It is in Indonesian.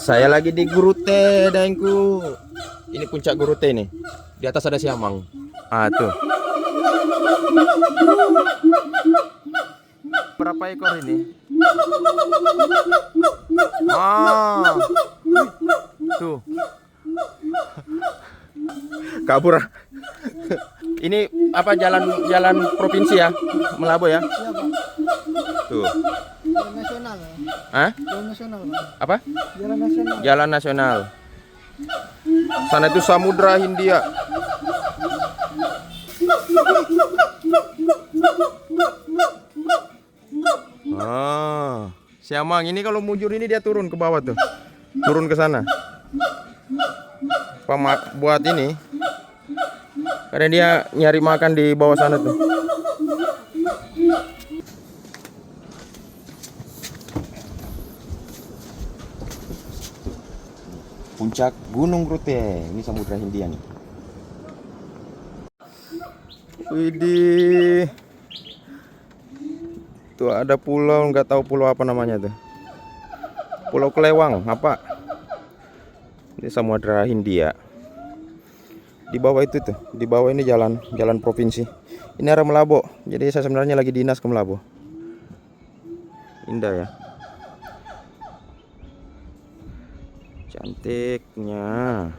Saya lagi di Gurute, daengku. Ini puncak Gurute nih. Di atas ada siamang. Ah, tuh. Berapa ekor ini? Ah. Tuh. Kabur. Ini apa jalan provinsi ya? Melabo ya? Iya, Pak. Tuh. Jalan nasional. Hah? Jalan nasional, Pak. Apa? Jalan nasional. Jalan nasional. Sana itu Samudra Hindia. Ah, siamang ini kalau mujur ini dia turun ke bawah tuh. Turun ke sana. Buat ini. Karena dia nyari makan di bawah sana tuh. Puncak Gunung Rute, ini Samudra Hindia nih. Widih. Tuh ada pulau, nggak tahu pulau apa namanya tuh. Pulau Kelewang, apa? Ini Samudra Hindia. Di bawah itu tuh, di bawah ini jalan provinsi. Ini arah Melabo. Jadi saya sebenarnya lagi dinas ke Melabo. Indah ya. Cantiknya.